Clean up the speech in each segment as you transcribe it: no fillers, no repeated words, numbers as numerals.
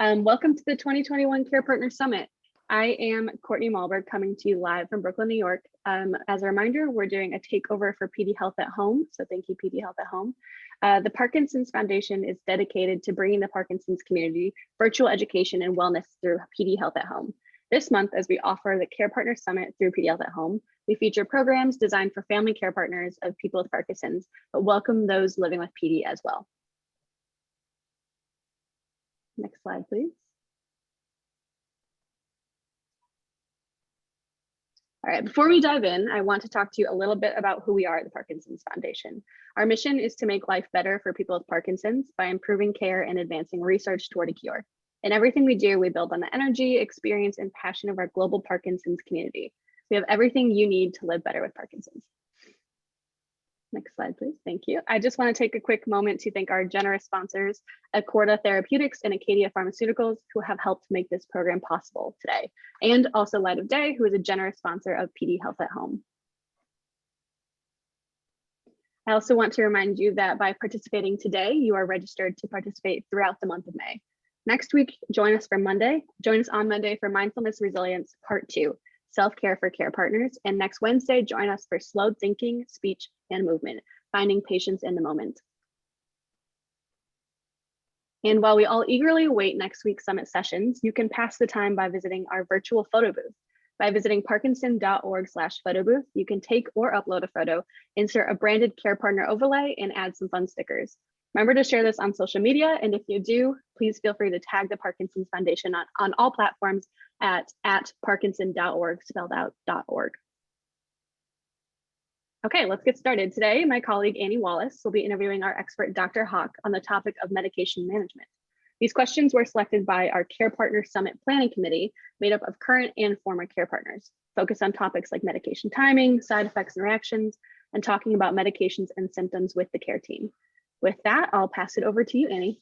Welcome to the 2021 Care Partner Summit. I am Courtney Malberg coming to you live from Brooklyn, New York. As a reminder, we're doing a takeover for PD Health at Home, so thank you, PD Health at Home. The Parkinsons Foundation is dedicated to bringing the Parkinsons community virtual education and wellness through PD Health at Home. This month, as we offer the Care Partner Summit through PD Health at Home, we feature programs designed for family care partners of people with Parkinson's, but welcome those living with PD as well. Next slide, please. All right, before we dive in, I want to talk to you a little bit about who we are at the Parkinsons Foundation. Our mission is to make life better for people with Parkinson's by improving care and advancing research toward a cure. In everything we do, we build on the energy, experience, and passion of our global Parkinson's community. We have everything you need to live better with Parkinson's. Next slide, please. Thank you. I just want to take a quick moment to thank our generous sponsors, Accorda Therapeutics and Acadia Pharmaceuticals, who have helped make this program possible today, and also Light of Day, who is a generous sponsor of PD Health at Home. I also want to remind you that by participating today, you are registered to participate throughout the month of May. Next week, join us on Monday for Mindfulness Resilience Part 2. Self-care for care partners. And next Wednesday, join us for slow thinking, speech, and movement, finding patience in the moment. And while we all eagerly await next week's summit sessions, you can pass the time by visiting our virtual photo booth. By visiting parkinson.org/photo booth, you can take or upload a photo, insert a branded care partner overlay, and add some fun stickers. Remember to share this on social media, and if you do, please feel free to tag the Parkinsons Foundation on all platforms at parkinson.org, spelled out .org. Okay, let's get started. Today, my colleague Annie Wallace will be interviewing our expert Dr. Haq on the topic of medication management. These questions were selected by our Care Partner Summit Planning Committee, made up of current and former care partners, focused on topics like medication timing, side effects and reactions, and talking about medications and symptoms with the care team. With that, I'll pass it over to you, Annie.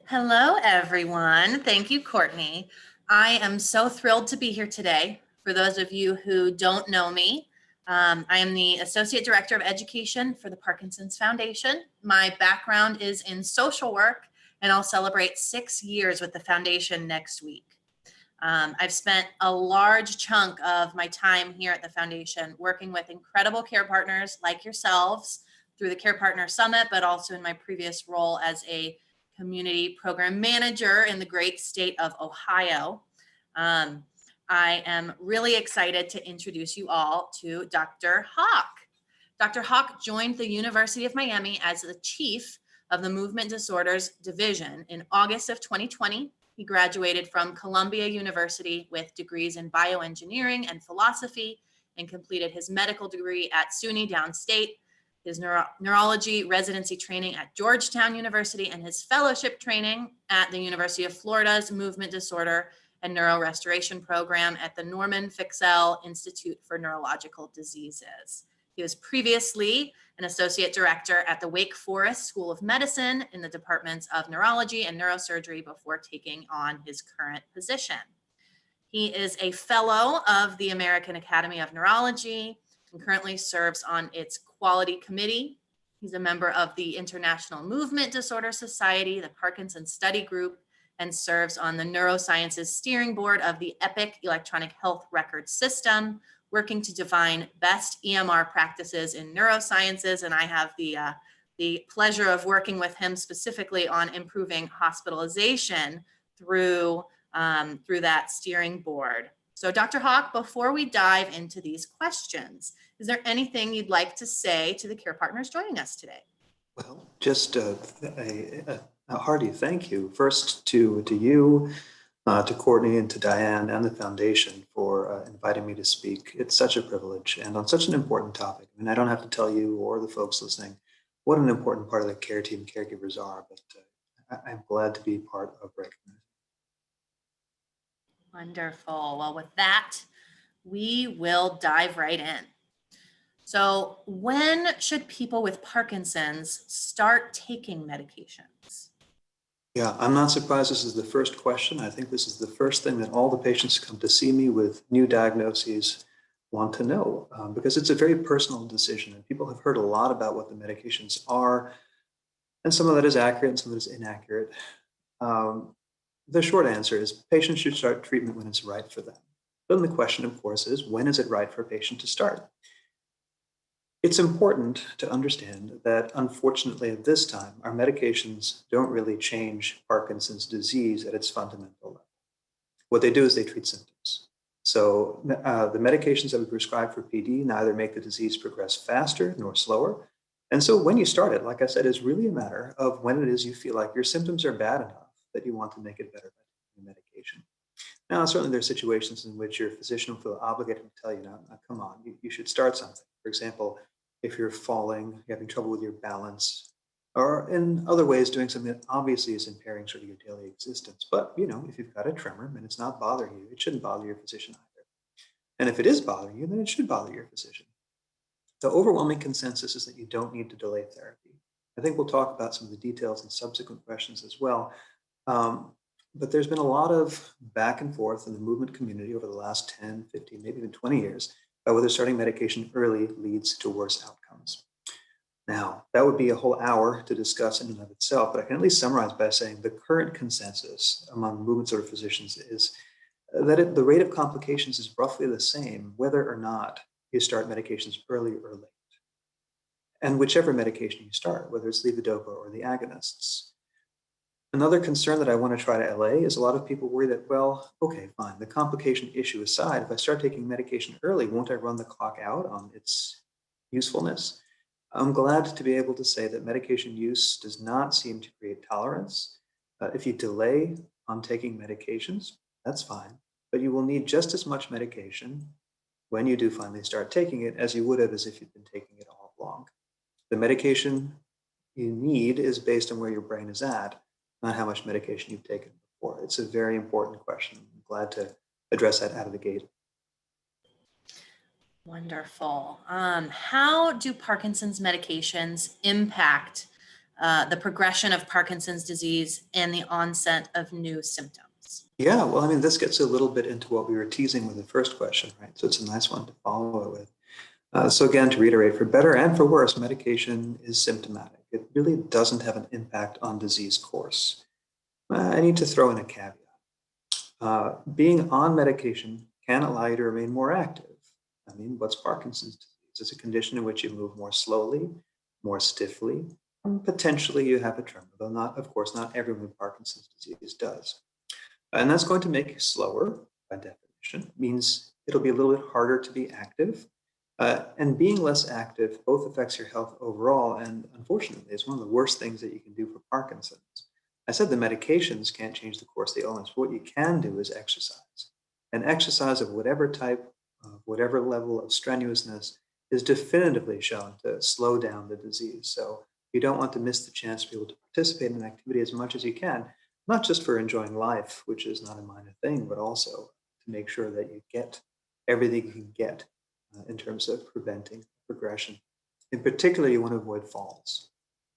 Hello, everyone. Thank you, Courtney. I am so thrilled to be here today. For those of you who don't know me, I am the Associate Director of Education for the Parkinsons Foundation. My background is in social work, and I'll celebrate 6 years with the foundation next week. I've spent a large chunk of my time here at the foundation working with incredible care partners like yourselves through the Care Partner Summit, but also in my previous role as a community program manager in the great state of Ohio. I am really excited to introduce you all to Dr. Haq. Dr. Haq joined the University of Miami as the chief of the Movement Disorders Division in August of 2020. He graduated from Columbia University with degrees in bioengineering and philosophy and completed his medical degree at SUNY downstate, his neurology residency training at Georgetown University, and his fellowship training at the University of Florida's Movement Disorder and Neurorestoration Program at the Norman Fixell Institute for Neurological Diseases. He was previously an associate director at the Wake Forest School of Medicine in the departments of neurology and neurosurgery before taking on his current position. He is a fellow of the American Academy of Neurology and currently serves on its quality committee. He's a member of the International Movement Disorder Society, the Parkinson Study Group, and serves on the Neurosciences Steering Board of the EPIC Electronic Health Record System, working to define best EMR practices in neurosciences. And I have the pleasure of working with him specifically on improving hospitalization through that steering board. So Dr. Haq, before we dive into these questions, is there anything you'd like to say to the care partners joining us today? Well, just a hearty thank you first to you, to Courtney, and to Diane and the foundation for inviting me to speak. It's such a privilege and on such an important topic. I mean, I don't have to tell you or the folks listening what an important part of the care team caregivers are, but I'm glad to be part of recognizing. Wonderful. Well, with that, we will dive right in. So when should people with Parkinson's start taking medications? Yeah, I'm not surprised this is the first question. I think this is the first thing that all the patients who come to see me with new diagnoses want to know, because it's a very personal decision and people have heard a lot about what the medications are, and some of that is accurate and some of it is inaccurate. The short answer is patients should start treatment when it's right for them. Then the question, of course, is when is it right for a patient to start? It's important to understand that, unfortunately, at this time, our medications don't really change Parkinson's disease at its fundamental level. What they do is they treat symptoms. So the medications that we prescribe for PD neither make the disease progress faster nor slower. And so when you start it, like I said, is really a matter of when it is you feel like your symptoms are bad enough that you want to make it better by taking medication. Now, certainly there are situations in which your physician will feel obligated to tell you, no, come on, you should start something. For example, if you're falling, you're having trouble with your balance, or in other ways doing something that obviously is impairing sort of your daily existence. But, if you've got a tremor and it's not bothering you, it shouldn't bother your physician either. And if it is bothering you, then it should bother your physician. The overwhelming consensus is that you don't need to delay therapy. I think we'll talk about some of the details in subsequent questions as well. But there's been a lot of back and forth in the movement community over the last 10, 15, maybe even 20 years about whether starting medication early leads to worse outcomes. Now, that would be a whole hour to discuss in and of itself, but I can at least summarize by saying the current consensus among movement disorder physicians is that the rate of complications is roughly the same whether or not you start medications early or late. And whichever medication you start, whether it's levodopa or the agonists. Another concern that I want to try to allay is a lot of people worry that, well, okay, fine, the complication issue aside, if I start taking medication early, won't I run the clock out on its usefulness? I'm glad to be able to say that medication use does not seem to create tolerance. If you delay on taking medications, that's fine, but you will need just as much medication when you do finally start taking it as you would have as if you'd been taking it all along. The medication you need is based on where your brain is at, not how much medication you've taken before. It's a very important question. I'm glad to address that out of the gate. Wonderful. How do Parkinson's medications impact the progression of Parkinson's disease and the onset of new symptoms? Yeah, well, this gets a little bit into what we were teasing with the first question, right? So it's a nice one to follow it with. So again, to reiterate, for better and for worse, medication is symptomatic. It really doesn't have an impact on disease course. I need to throw in a caveat. Being on medication can allow you to remain more active. What's Parkinson's disease? It's a condition in which you move more slowly, more stiffly, and potentially you have a tremor, though of course, not everyone with Parkinson's disease does. And that's going to make you slower by definition. It means it'll be a little bit harder to be active. And being less active both affects your health overall, and unfortunately, it's one of the worst things that you can do for Parkinson's. I said the medications can't change the course of the illness, but what you can do is exercise. And exercise of whatever type, whatever level of strenuousness is definitively shown to slow down the disease. So you don't want to miss the chance to be able to participate in activity as much as you can, not just for enjoying life, which is not a minor thing, but also to make sure that you get everything you can get in terms of preventing progression. In particular, you want to avoid falls.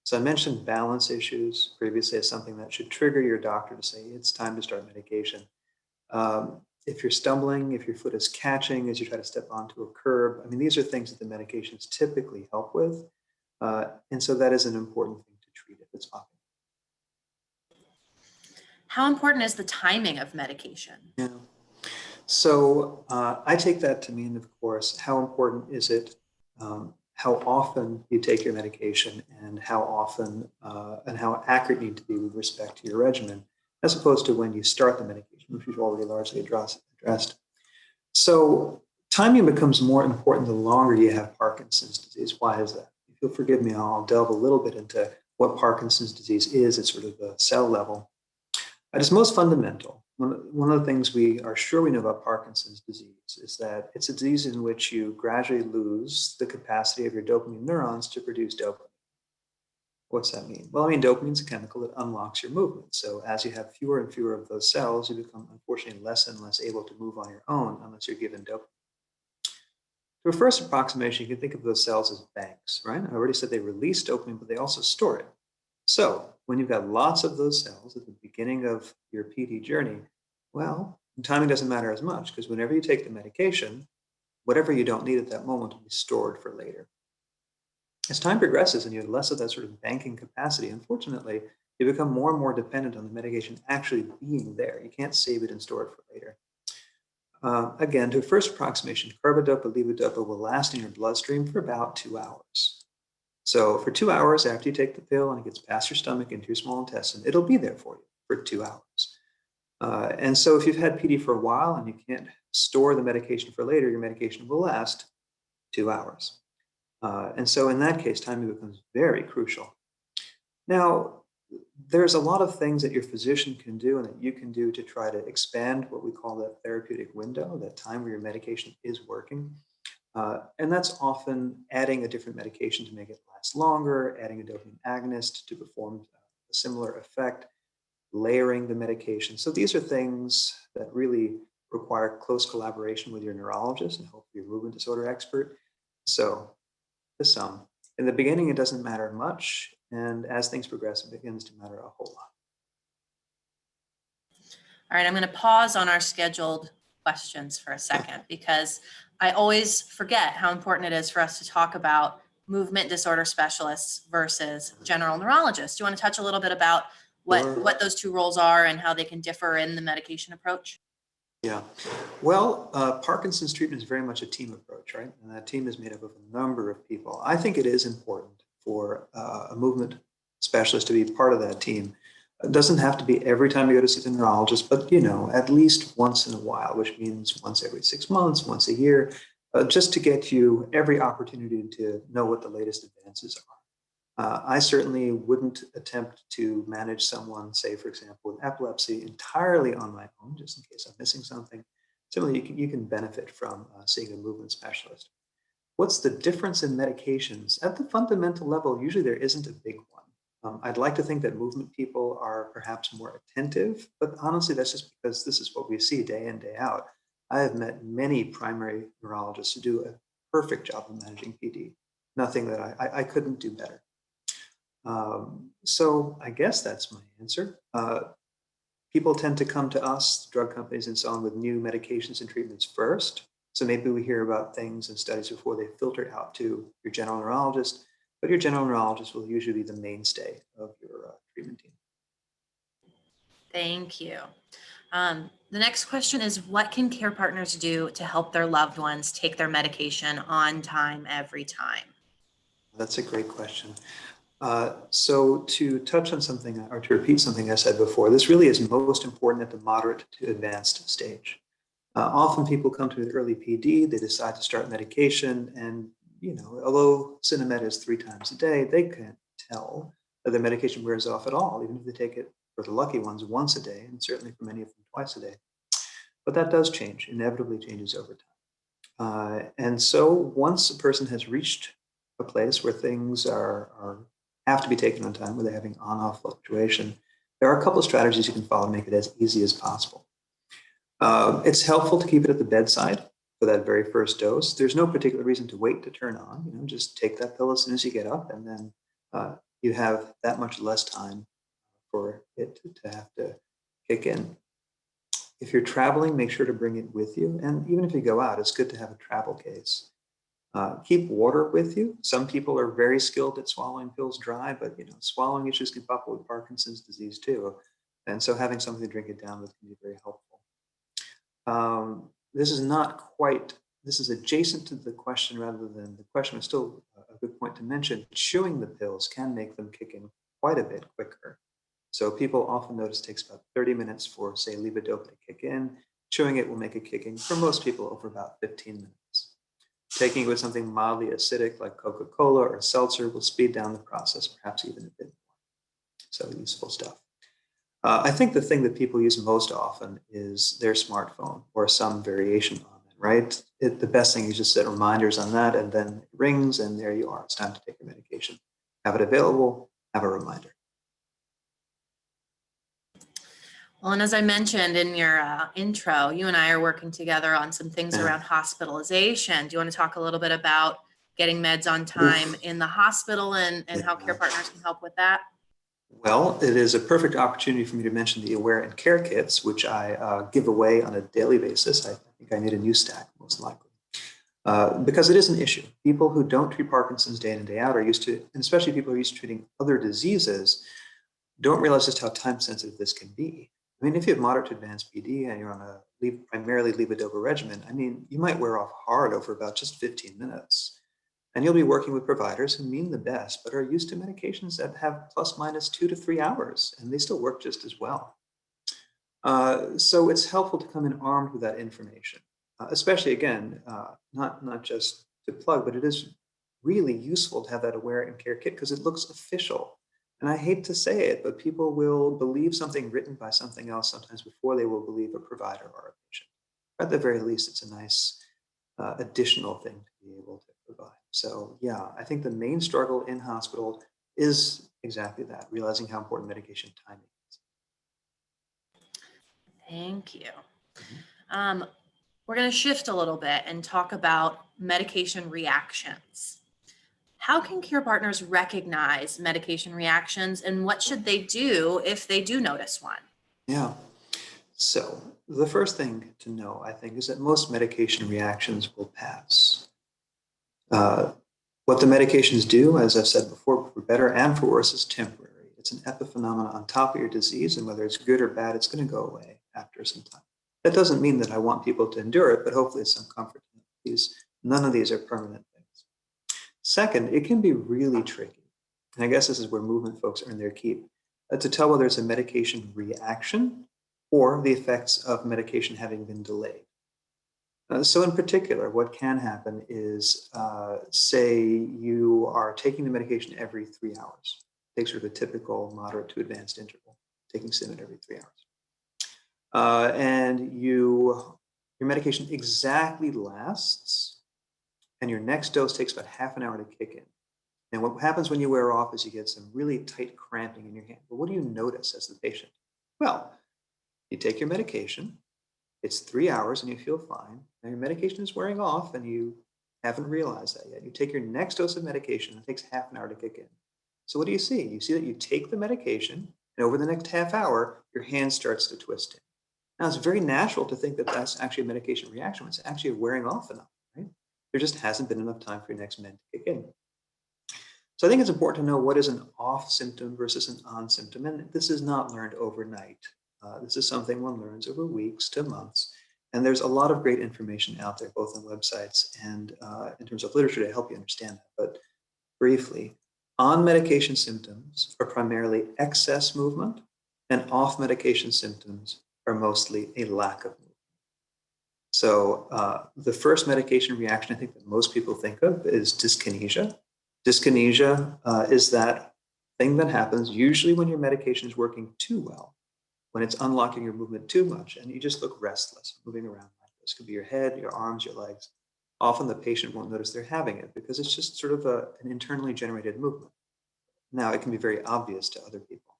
So I mentioned balance issues previously as something that should trigger your doctor to say, it's time to start medication. If you're stumbling, if your foot is catching as you try to step onto a curb, these are things that the medications typically help with. And so that is an important thing to treat if it's popular. How important is the timing of medication? Yeah. So I take that to mean, of course, how important is it, how often you take your medication, and how often and how accurate you need to be with respect to your regimen, as opposed to when you start the medication, which we've already largely addressed. So timing becomes more important the longer you have Parkinson's disease. Why is that? If you'll forgive me, I'll delve a little bit into what Parkinson's disease is at sort of the cell level. At its most fundamental, one of the things we are sure we know about Parkinson's disease is that it's a disease in which you gradually lose the capacity of your dopamine neurons to produce dopamine. What's that mean? Well, dopamine is a chemical that unlocks your movement. So as you have fewer and fewer of those cells, you become, unfortunately, less and less able to move on your own unless you're given dopamine. To a first approximation, you can think of those cells as banks, right? I already said they release dopamine, but they also store it. So when you've got lots of those cells at the beginning of your PD journey, well, timing doesn't matter as much, because whenever you take the medication, whatever you don't need at that moment will be stored for later. As time progresses and you have less of that sort of banking capacity, unfortunately, you become more and more dependent on the medication actually being there. You can't save it and store it for later. Again, to a first approximation, carbidopa, levodopa will last in your bloodstream for about 2 hours. So for 2 hours after you take the pill and it gets past your stomach into your small intestine, it'll be there for you for 2 hours. And so if you've had PD for a while and you can't store the medication for later, your medication will last 2 hours. And so in that case, timing becomes very crucial. Now, there's a lot of things that your physician can do and that you can do to try to expand what we call that therapeutic window, that time where your medication is working. And that's often adding a different medication to make it last longer, adding a dopamine agonist to perform a similar effect, layering the medication. So these are things that really require close collaboration with your neurologist and hopefully your movement disorder expert. So to sum, in the beginning, it doesn't matter much. And as things progress, it begins to matter a whole lot. All right, I'm going to pause on our scheduled questions for a second because I always forget how important it is for us to talk about movement disorder specialists versus general neurologists. Do you want to touch a little bit about what those two roles are and how they can differ in the medication approach? Yeah, well, Parkinson's treatment is very much a team approach, right? And that team is made up of a number of people. I think it is important for a movement specialist to be part of that team. It doesn't have to be every time you go to see the neurologist, but at least once in a while, which means once every 6 months, once a year, just to get you every opportunity to know what the latest advances are. I certainly wouldn't attempt to manage someone, say, for example, with epilepsy entirely on my own, just in case I'm missing something. Similarly, you can benefit from seeing a movement specialist. What's the difference in medications? At the fundamental level, usually there isn't a big one. I'd like to think that movement people are perhaps more attentive, but honestly, that's just because this is what we see day in, day out. I have met many primary neurologists who do a perfect job of managing PD. Nothing that I couldn't do better. So I guess that's my answer. People tend to come to us, drug companies and so on, with new medications and treatments first. So maybe we hear about things and studies before they filter out to your general neurologist, but your general neurologist will usually be the mainstay of your treatment team. Thank you. The next question is, what can care partners do to help their loved ones take their medication on time every time? That's a great question. So to touch on something or to repeat something I said before, this really is most important at the moderate to advanced stage. Often people come to the early PD, they decide to start medication, and although Cinemed is 3 times a day, they can't tell that their medication wears off at all, even if they take it, for the lucky ones, once a day, and certainly for many of them twice a day. But that does change, inevitably changes over time. And so once a person has reached a place where things have to be taken on time, where they're having on-off fluctuation, there are a couple of strategies you can follow to make it as easy as possible. It's helpful to keep it at the bedside for that very first dose. There's no particular reason to wait to turn on. Just take that pill as soon as you get up, and then you have that much less time for it to have to kick in. If you're traveling, make sure to bring it with you. And even if you go out, it's good to have a travel case. Keep water with you. Some people are very skilled at swallowing pills dry, but swallowing issues can pop up with Parkinson's disease too. And so having something to drink it down with can be very helpful. This is adjacent to the question rather than the question, but still a good point to mention. Chewing the pills can make them kick in quite a bit quicker. So people often notice it takes about 30 minutes for, say, levodopa to kick in. Chewing it will make it kick in for most people over about 15 minutes. Taking it with something mildly acidic like Coca-Cola or seltzer will speed down the process, perhaps even a bit more. So useful stuff. I think the thing that people use most often is their smartphone or some variation on it, right? The best thing is just set reminders on that, and then it rings, and there you are. It's time to take your medication. Have it available, have a reminder. Well, and as I mentioned in your intro, you and I are working together on some things around hospitalization. Do you want to talk a little bit about getting meds on time in the hospital and how care partners can help with that? Well, it is a perfect opportunity for me to mention the Aware and Care kits, which I give away on a daily basis. I think I need a new stack, most likely, because it is an issue. People who don't treat Parkinson's day in and day out are used to, and especially people who are used to treating other diseases, don't realize just how time sensitive this can be. I mean, if you have moderate to advanced PD and you're on a primarily levodopa regimen, I mean, you might wear off hard over about just 15 minutes. And you'll be working with providers who mean the best, but are used to medications that have plus minus 2 to 3 hours, and they still work just as well. So it's helpful to come in armed with that information, especially again, not just to plug, but it is really useful to have that aware and care kit because it looks official. And I hate to say it, but people will believe something written by something else sometimes before they will believe a provider or a patient. At the very least, it's a nice additional thing to be able to provide. So yeah, I think the main struggle in hospital is exactly that, realizing how important medication timing is. Thank you. Mhm. We're going to shift a little bit and talk about medication reactions. How can care partners recognize medication reactions, and what should they do if they do notice one? Yeah. So the first thing to know, I think, is that most medication reactions will pass. Uh, what the medications do, as I've said before, for better and for worse, is temporary. It's an epiphenomenon on top of your disease, and whether it's good or bad, it's going to go away after some time. That doesn't mean that I want people to endure it, but hopefully it's some comfort. None of these are permanent things. Second, it can be really tricky. And I guess this is where movement folks earn their keep, to tell whether it's a medication reaction or the effects of medication having been delayed. So in particular, what can happen is, say you are taking the medication every 3 hours. Take sort of a typical moderate to advanced interval, taking Simin every 3 hours. And your medication exactly lasts, and your next dose takes about half an hour to kick in. And what happens when you wear off is you get some really tight cramping in your hand. But what do you notice as the patient? Well, you take your medication, it's 3 hours and you feel fine. Now your medication is wearing off and you haven't realized that yet. You take your next dose of medication, it takes half an hour to kick in. So what do you see? You see that you take the medication and over the next half hour, your hand starts to twist in. Now it's very natural to think that that's actually a medication reaction. It's actually wearing off enough, right? There just hasn't been enough time for your next med to kick in. So I think it's important to know what is an off symptom versus an on symptom. And this is not learned overnight. This is something one learns over weeks to months. And there's a lot of great information out there, both on websites and in terms of literature to help you understand that. But briefly, on medication symptoms are primarily excess movement, and off medication symptoms are mostly a lack of movement. So the first medication reaction I think that most people think of is dyskinesia. Dyskinesia is that thing that happens usually when your medication is working too well, when it's unlocking your movement too much, and you just look restless, moving around like this. Could be your head, your arms, your legs. Often the patient won't notice they're having it because it's just sort of an internally generated movement. Now, it can be very obvious to other people.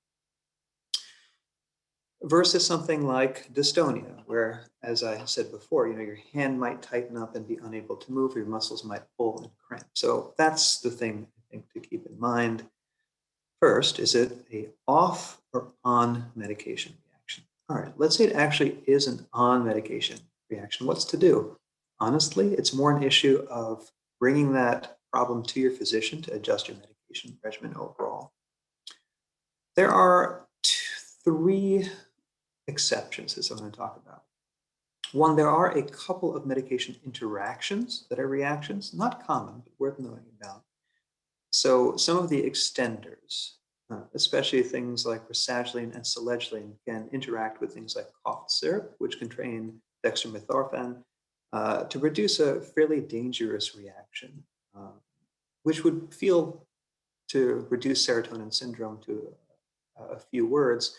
Versus something like dystonia, where, as I said before, your hand might tighten up and be unable to move, your muscles might pull and cramp. So that's the thing I think to keep in mind. First, is it a off or on medication reaction? All right, let's say it actually is an on medication reaction. What's to do? Honestly, it's more an issue of bringing that problem to your physician to adjust your medication regimen overall. There are three exceptions that I'm going to talk about. One, there are a couple of medication interactions that are reactions, not common, but worth knowing about. So some of the extenders, especially things like rasagiline and selegiline, can interact with things like cough syrup, which contain dextromethorphan, to produce a fairly dangerous reaction, which would feel, to reduce serotonin syndrome to a few words,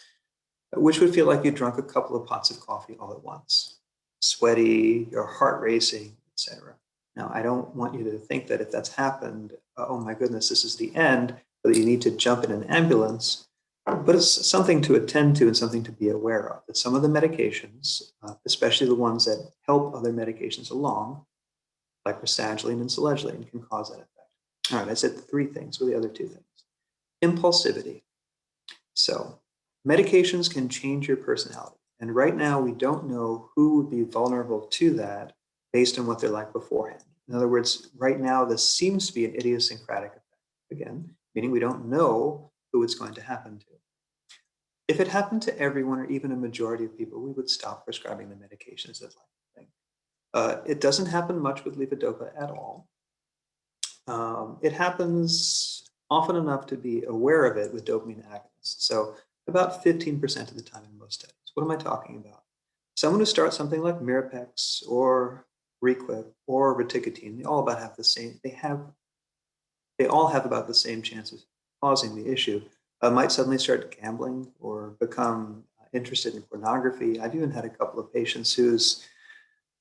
which would feel like you drunk a couple of pots of coffee all at once. Sweaty, your heart racing, etc. Now, I don't want you to think that if that's happened, oh my goodness, this is the end, or that you need to jump in an ambulance. But it's something to attend to and something to be aware of. That some of the medications, especially the ones that help other medications along, like rasagiline and selegiline, can cause that effect. All right, I said three things. What are the other two things? Impulsivity. So medications can change your personality. And right now, we don't know who would be vulnerable to that based on what they're like beforehand. In other words, right now, this seems to be an idiosyncratic effect, again, meaning we don't know who it's going to happen to. If it happened to everyone or even a majority of people, we would stop prescribing the medications as life-threatening. It doesn't happen much with levodopa at all. It happens often enough to be aware of it with dopamine agonists. So about 15% of the time in most studies. What am I talking about? Someone who starts something like Mirapex or Requip or Reticotine, they all about have the same, they all have about the same chances of causing the issue. Might suddenly start gambling or become interested in pornography. I've even had a couple of patients whose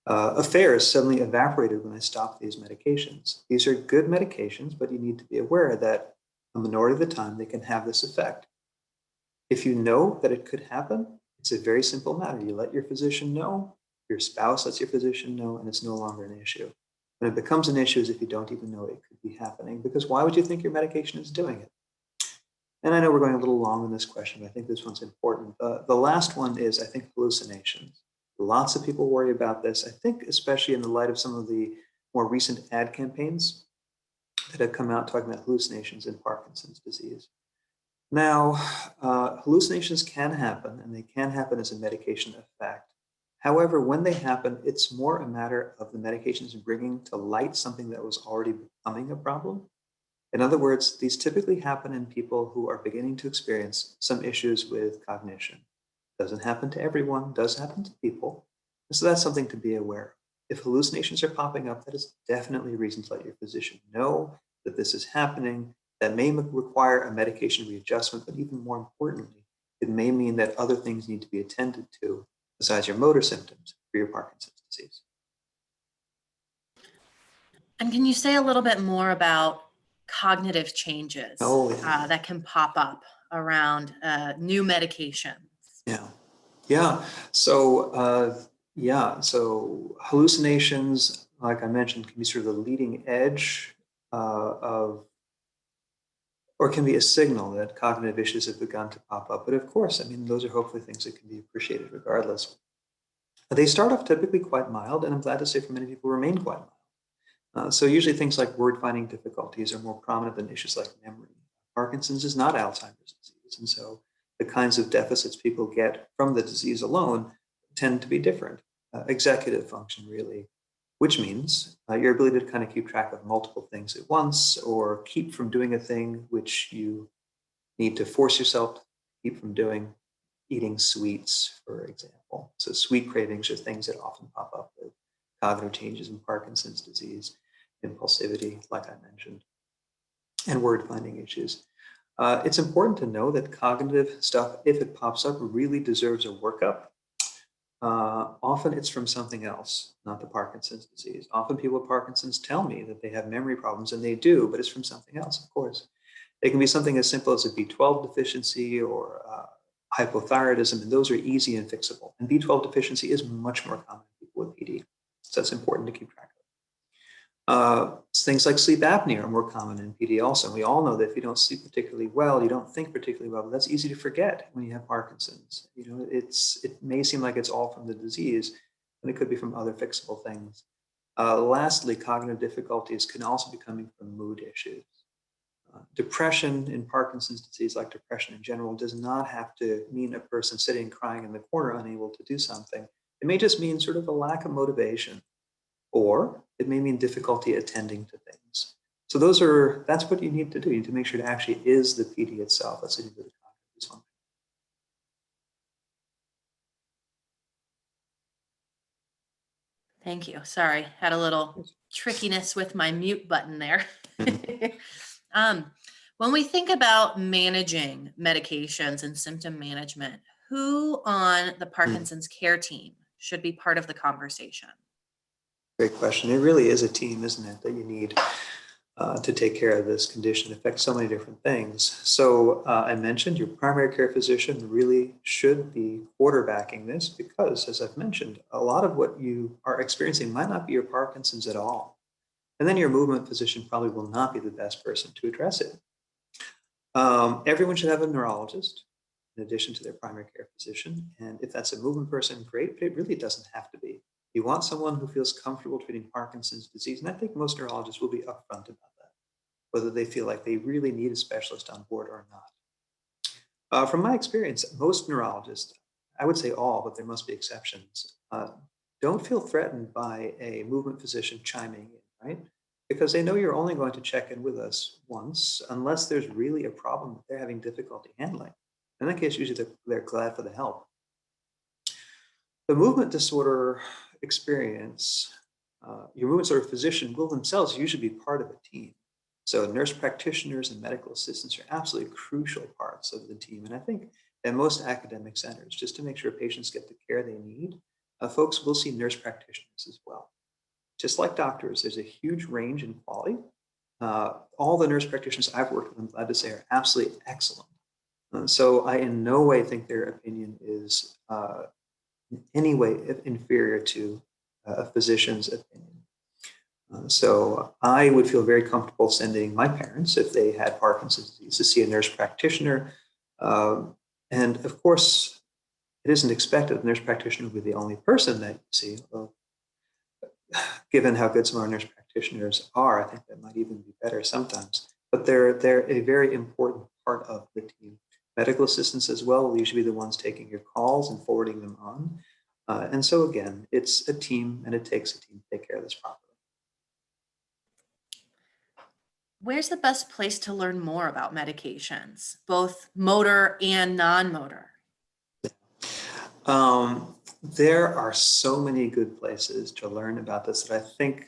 affairs suddenly evaporated when I stopped these medications. These are good medications, but you need to be aware that a minority of the time they can have this effect. If you know that it could happen, it's a very simple matter. You let your physician know, your spouse lets your physician know, and it's no longer an issue. When it becomes an issue is if you don't even know it could be happening, because why would you think your medication is doing it? And I know we're going a little long on this question, but I think this one's important. The last one is, I think, hallucinations. Lots of people worry about this, I think, especially in the light of some of the more recent ad campaigns that have come out talking about hallucinations in Parkinson's disease. Now, hallucinations can happen, and they can happen as a medication effect. However, when they happen, it's more a matter of the medications bringing to light something that was already becoming a problem. In other words, these typically happen in people who are beginning to experience some issues with cognition. Doesn't happen to everyone, does happen to people. And so that's something to be aware of. If hallucinations are popping up, that is definitely a reason to let your physician know that this is happening. That may require a medication readjustment, but even more importantly, it may mean that other things need to be attended to besides your motor symptoms for your Parkinson's disease. And can you say a little bit more about cognitive changes that can pop up around new medications? Yeah. So hallucinations, like I mentioned, can be sort of the leading edge of, or can be a signal that cognitive issues have begun to pop up. But of course, I mean, those are hopefully things that can be appreciated regardless. They start off typically quite mild, and I'm glad to say for many people remain quite mild. So usually things like word finding difficulties are more prominent than issues like memory. Parkinson's is not Alzheimer's disease, and so the kinds of deficits people get from the disease alone tend to be different. Executive function, really, which means your ability to kind of keep track of multiple things at once or keep from doing a thing which you need to force yourself to keep from doing, eating sweets, for example. So sweet cravings are things that often pop up with cognitive changes in Parkinson's disease, impulsivity, like I mentioned, and word finding issues. It's important to know that cognitive stuff, if it pops up, really deserves a workup. Often it's from something else, not the Parkinson's disease. Often people with Parkinson's tell me that they have memory problems, and they do, but it's from something else, of course. It can be something as simple as a B12 deficiency or hypothyroidism, and those are easy and fixable. And B12 deficiency is much more common in people with PD, so that's important to keep track of. Things like sleep apnea are more common in PD also. And we all know that if you don't sleep particularly well, you don't think particularly well, but that's easy to forget when you have Parkinson's. You know, it may seem like it's all from the disease, but it could be from other fixable things. Lastly, cognitive difficulties can also be coming from mood issues. Depression in Parkinson's disease, like depression in general, does not have to mean a person sitting crying in the corner unable to do something. It may just mean sort of a lack of motivation, or it may mean difficulty attending to things. So that's what you need to do. You need to make sure it actually is the PD itself that's leading to the cognitive dysfunction. Thank you. Sorry, had a little trickiness with my mute button there. When we think about managing medications and symptom management, who on the Parkinson's care team should be part of the conversation? Great question. It really is a team, isn't it, that you need to take care of this condition. It affects so many different things. So I mentioned your primary care physician really should be quarterbacking this because, as I've mentioned, a lot of what you are experiencing might not be your Parkinson's at all. And then your movement physician probably will not be the best person to address it. Everyone should have a neurologist in addition to their primary care physician. And if that's a movement person, great, but it really doesn't have to be. You want someone who feels comfortable treating Parkinson's disease. And I think most neurologists will be upfront about that, whether they feel like they really need a specialist on board or From my experience, most neurologists, I would say all, but there must be exceptions, don't feel threatened by a movement physician chiming in, right? Because they know you're only going to check in with us once, unless there's really a problem that they're having difficulty handling. In that case, usually they're glad for the help. The movement disorder experience, your movement disorder physician will themselves usually be part of a team. So nurse practitioners and medical assistants are absolutely crucial parts of the team. And I think at most academic centers, just to make sure patients get the care they need, folks will see nurse practitioners as well. Just like doctors, there's a huge range in quality. All the nurse practitioners I've worked with, I'm glad to say, are absolutely excellent. So I in no way think their opinion is in any way inferior to a physician's opinion. So I would feel very comfortable sending my parents, if they had Parkinson's disease, to see a nurse practitioner. And of course, it isn't expected the nurse practitioner would be the only person that you see. Although, given how good some of our nurse practitioners are, I think that might even be better sometimes. But they're a very important part of the team. Medical assistants as well will usually be the ones taking your calls and forwarding them on. And so again, it's a team, and it takes a team to take care of this properly. Where's the best place to learn more about medications, both motor and non-motor? There are so many good places to learn about this that I think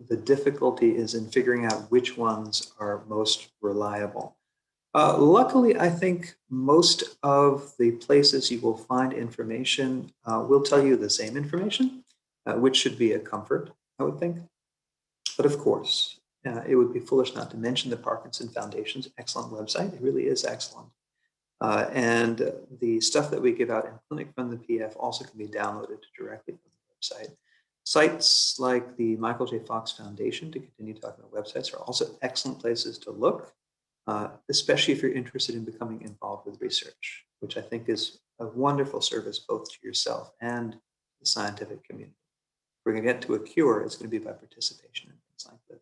the difficulty is in figuring out which ones are most reliable. Luckily, I think most of the places you will find information will tell you the same information, which should be a comfort, I would think. But of course, it would be foolish not to mention the Parkinson Foundation's excellent website. It really is excellent. And the stuff that we give out in clinic from the PF also can be downloaded directly from the website. Sites like the Michael J. Fox Foundation, to continue talking about websites, are also excellent places to look, especially if you're interested in becoming involved with research, which I think is a wonderful service both to yourself and the scientific community. If we're going to get to a cure, it's going to be by participation in things like this.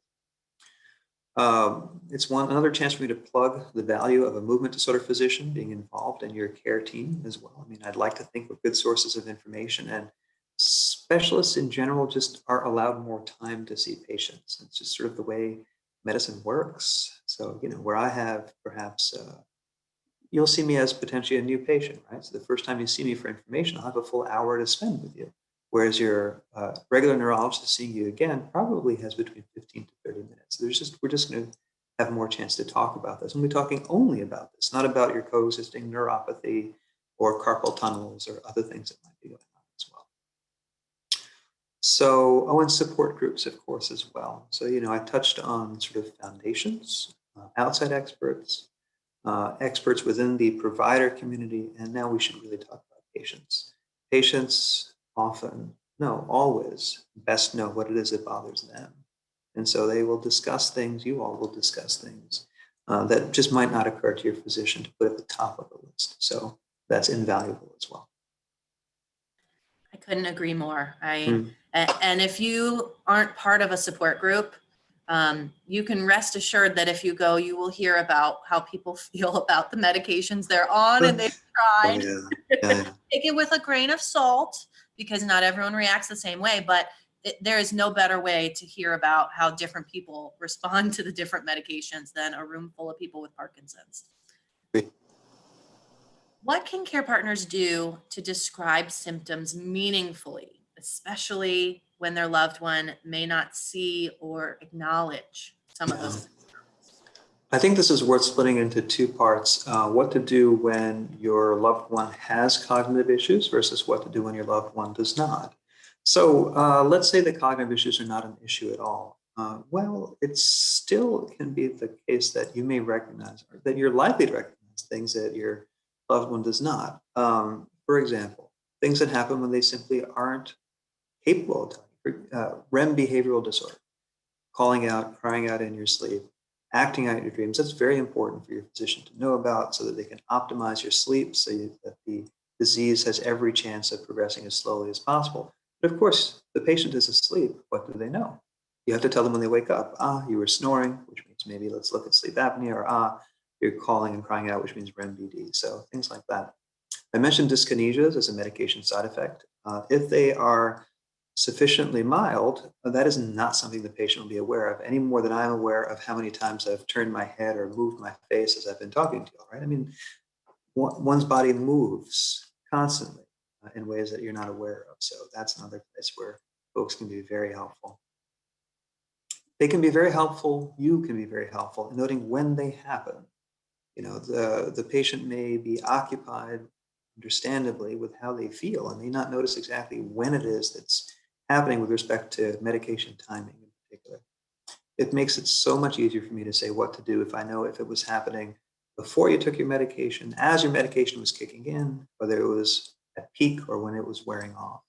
It's another chance for me to plug the value of a movement disorder physician being involved in your care team as well. I mean, I'd like to think we're good sources of information, and specialists in general just are allowed more time to see patients. It's just sort of the way medicine works. So, where I have perhaps, you'll see me as potentially a new patient, right? So the first time you see me for information, I'll have a full hour to spend with you. Whereas your regular neurologist seeing you again probably has between 15 to 30 minutes. We're just going to have more chance to talk about this. And we're talking only about this, not about your coexisting neuropathy or carpal tunnels or other things that might be going on as well. So, and support groups, of course, as well. So, I touched on sort of foundations, outside experts, experts within the provider community, and now we should really talk about patients. Patients always best know what it is that bothers them. And so they will discuss things, you all will discuss things that just might not occur to your physician to put at the top of the list. So that's invaluable as well. I couldn't agree more. And if you aren't part of a support group, you can rest assured that if you go, you will hear about how people feel about the medications they're on and they've tried. Oh, yeah. Take it with a grain of salt, because not everyone reacts the same way, but there is no better way to hear about how different people respond to the different medications than a room full of people with Parkinson's. Great. What can care partners do to describe symptoms meaningfully, especially when their loved one may not see or acknowledge some of those symptoms? I think this is worth splitting into two parts. What to do when your loved one has cognitive issues versus what to do when your loved one does not. So let's say the cognitive issues are not an issue at all. Well, it still can be the case that you may recognize, or that you're likely to recognize things that your loved one does not. For example, things that happen when they simply aren't capable of telling. REM behavioral disorder, calling out, crying out in your sleep, acting out your dreams. That's very important for your physician to know about so that they can optimize your sleep so that the disease has every chance of progressing as slowly as possible. But of course, the patient is asleep. What do they know? You have to tell them when they wake up, you were snoring, which means maybe let's look at sleep apnea, or you're calling and crying out, which means REM-BD. So things like that. I mentioned dyskinesias as a medication side effect. If they are sufficiently mild, that is not something the patient will be aware of any more than I'm aware of how many times I've turned my head or moved my face as I've been talking to you, right? I mean, one's body moves constantly in ways that you're not aware of. So that's another place where folks can be very helpful. They can be very helpful. You can be very helpful in noting when they happen. You know, the patient may be occupied, understandably, with how they feel and may not notice exactly when it is that's happening with respect to medication timing in particular. It makes it so much easier for me to say what to do if I know if it was happening before you took your medication, as your medication was kicking in, whether it was at peak or when it was wearing off.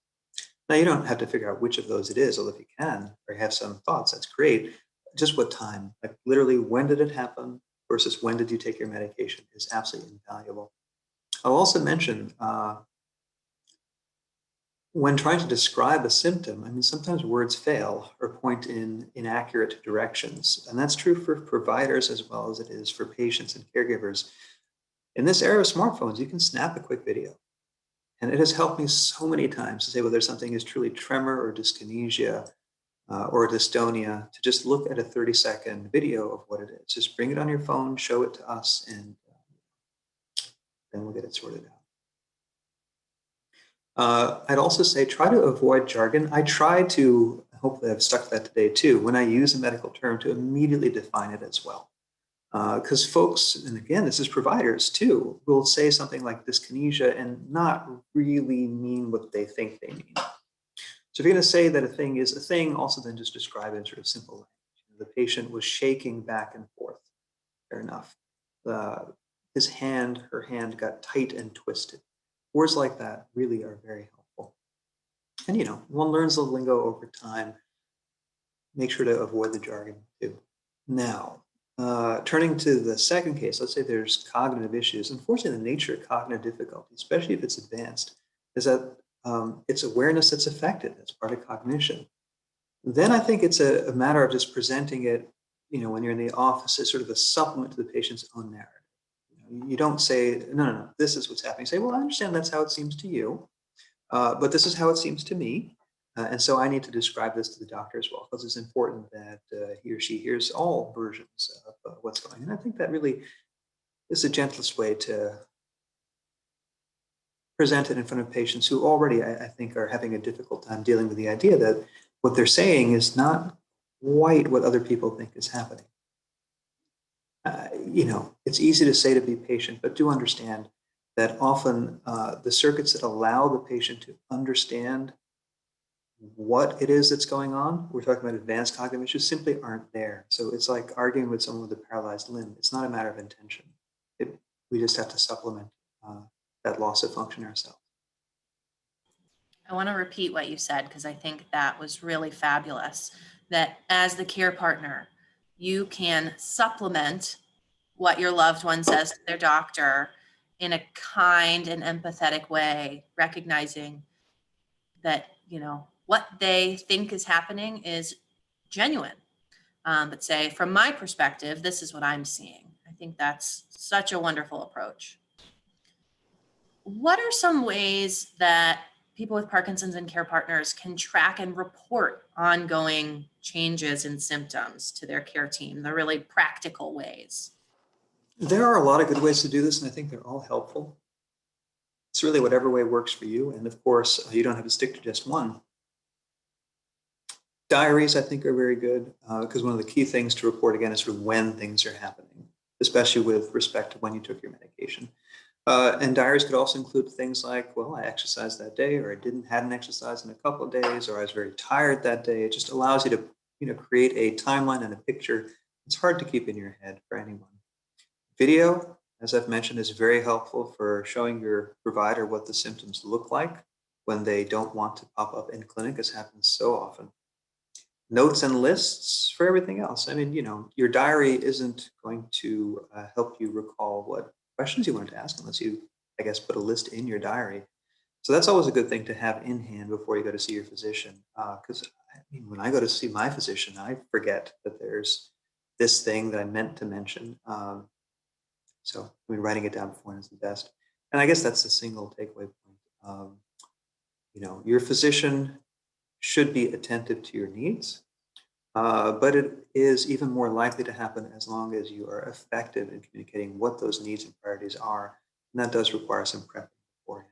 Now, you don't have to figure out which of those it is, although if you can, or have some thoughts, that's great. Just what time, like literally when did it happen versus when did you take your medication is absolutely invaluable. I'll also mention when trying to describe a symptom, I mean, sometimes words fail or point in inaccurate directions. And that's true for providers as well as it is for patients and caregivers. In this era of smartphones, you can snap a quick video. And it has helped me so many times to say whether something is truly tremor or dyskinesia or dystonia, to just look at a 30-second video of what it is. Just bring it on your phone, show it to us, and then we'll get it sorted out. I'd also say try to avoid jargon. I try to, hopefully I've stuck to that today too, when I use a medical term to immediately define it as well. Because folks, and again, this is providers too, will say something like dyskinesia and not really mean what they think they mean. So if you're going to say that a thing is a thing, also then just describe it in sort of simple language. The patient was shaking back and forth. Fair enough. His hand, her hand got tight and twisted. Words like that really are very helpful. And you know, one learns the lingo over time. Make sure to avoid the jargon too. Now, turning to the second case, let's say there's cognitive issues. Unfortunately, the nature of cognitive difficulty, especially if it's advanced, is that it's awareness that's affected. That's part of cognition. Then I think it's a matter of just presenting it, you know, when you're in the office as sort of a supplement to the patient's own narrative. You don't say, no, this is what's happening. You say, well, I understand that's how it seems to you, but this is how it seems to me. And so I need to describe this to the doctor as well, because it's important that he or she hears all versions of what's going on. And I think that really is the gentlest way to present it in front of patients who already, I think, are having a difficult time dealing with the idea that what they're saying is not quite what other people think is happening. You know, it's easy to say to be patient, but do understand that often the circuits that allow the patient to understand what it is that's going on, we're talking about advanced cognitive issues, simply aren't there. So it's like arguing with someone with a paralyzed limb. It's not a matter of intention. We just have to supplement that loss of function ourselves. I want to repeat what you said because I think that was really fabulous. That as the care partner, you can supplement what your loved one says to their doctor in a kind and empathetic way, recognizing that, you know, what they think is happening is genuine. But say, from my perspective, this is what I'm seeing. I think that's such a wonderful approach. What are some ways that people with Parkinson's and care partners can track and report ongoing changes in symptoms to their care team, the really practical ways? There are a lot of good ways to do this, and I think they're all helpful. It's really whatever way works for you. And of course, you don't have to stick to just one. Diaries, I think, are very good because one of the key things to report, again, is sort of when things are happening, especially with respect to when you took your medication. And diaries could also include things like, well, I exercised that day, or I hadn't exercised in a couple of days, or I was very tired that day. It just allows you to, you know, create a timeline and a picture. It's hard to keep in your head for anyone. Video, as I've mentioned, is very helpful for showing your provider what the symptoms look like when they don't want to pop up in clinic, as happens so often. Notes and lists for everything else. I mean, you know, your diary isn't going to help you recall what questions you wanted to ask unless you, I guess, put a list in your diary. So that's always a good thing to have in hand before you go to see your physician. Because I mean, when I go to see my physician, I forget that there's this thing that I meant to mention. So writing it down beforehand is the best. And I guess that's the single takeaway point. Your physician should be attentive to your needs, but it is even more likely to happen as long as you are effective in communicating what those needs and priorities are. And that does require some prep beforehand.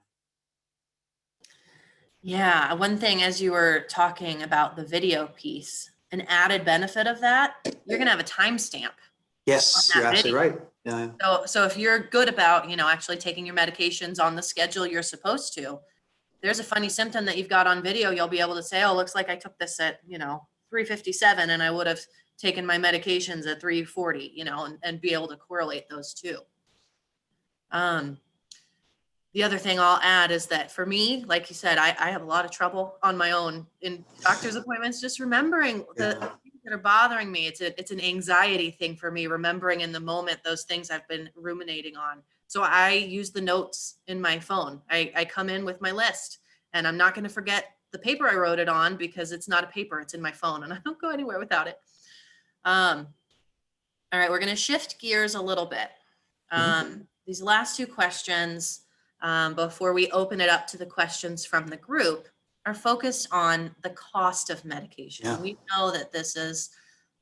Yeah, one thing as you were talking about the video piece, an added benefit of that, you're gonna have a timestamp. Yes, you're absolutely right. Yeah. So if you're good about, actually taking your medications on the schedule you're supposed to, there's a funny symptom that you've got on video, you'll be able to say, oh, looks like I took this at, 3:57 and I would have taken my medications at 3:40, and be able to correlate those two. The other thing I'll add is that for me, like you said, I have a lot of trouble on my own in doctor's appointments, just remembering the things that are bothering me. It's an anxiety thing for me, remembering in the moment those things I've been ruminating on. So I use the notes in my phone. I come in with my list, and I'm not going to forget the paper I wrote it on because it's not a paper, it's in my phone, and I don't go anywhere without it. All right, we're going to shift gears a little bit. These last two questions, before we open it up to the questions from the group, are focused on the cost of medication. Yeah. We know that this is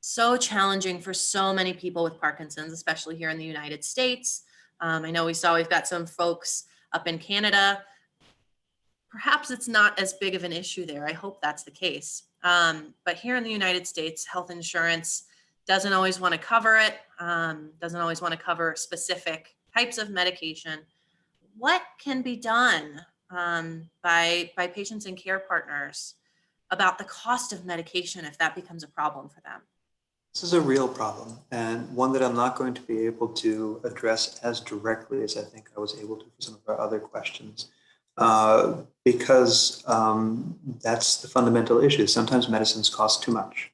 so challenging for so many people with Parkinson's, especially here in the United States. I know we've got some folks up in Canada. Perhaps it's not as big of an issue there. I hope that's the case. But here in the United States, health insurance doesn't always want to cover it, doesn't always want to cover specific types of medication. What can be done by patients and care partners about the cost of medication if that becomes a problem for them? This is a real problem, and one that I'm not going to be able to address as directly as I think I was able to for some of our other questions, because that's the fundamental issue. Sometimes medicines cost too much,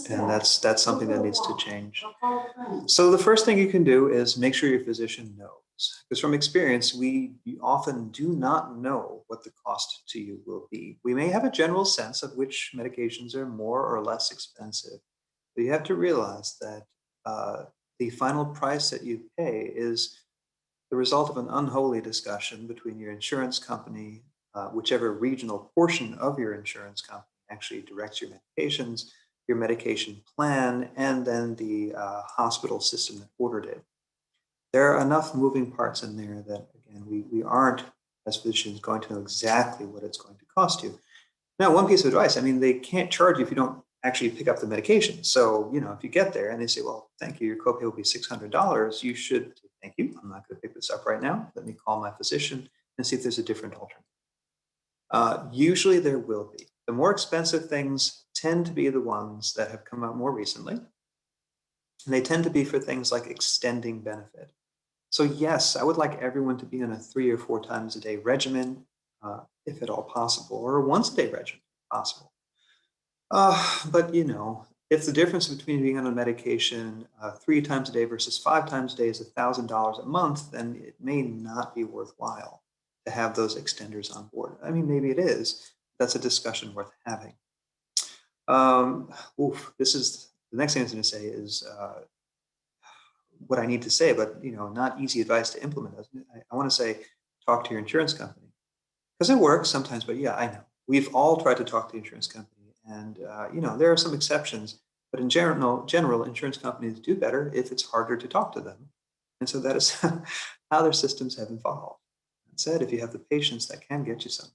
and that's something that needs to change. So the first thing you can do is make sure your physician knows, because from experience, we often do not know what the cost to you will be. We may have a general sense of which medications are more or less expensive, but you have to realize that the final price that you pay is the result of an unholy discussion between your insurance company, whichever regional portion of your insurance company actually directs your medications, your medication plan, and then the hospital system that ordered it. There are enough moving parts in there that, again, we aren't, as physicians, going to know exactly what it's going to cost you. Now, one piece of advice, they can't charge you if you don't actually pick up the medication. So, if you get there and they say, well, thank you, your copay will be $600, you should say, thank you, I'm not going to pick this up right now. Let me call my physician and see if there's a different alternative. Usually there will be. The more expensive things tend to be the ones that have come out more recently. And they tend to be for things like extending benefit. So yes, I would like everyone to be on a 3 or 4 times a day regimen, if at all possible, or a once a day regimen if possible. But if the difference between being on a medication 3 times a day versus 5 times a day is $1,000 a month, then it may not be worthwhile to have those extenders on board. Maybe it is. That's a discussion worth having. This is the next thing I was going to say is what I need to say, but not easy advice to implement. I want to say, talk to your insurance company, because it works sometimes. But yeah, I know we've all tried to talk to the insurance company, and there are some exceptions. But in general, insurance companies do better if it's harder to talk to them, and so that is how their systems have evolved. That said, if you have the patience, that can get you somewhere.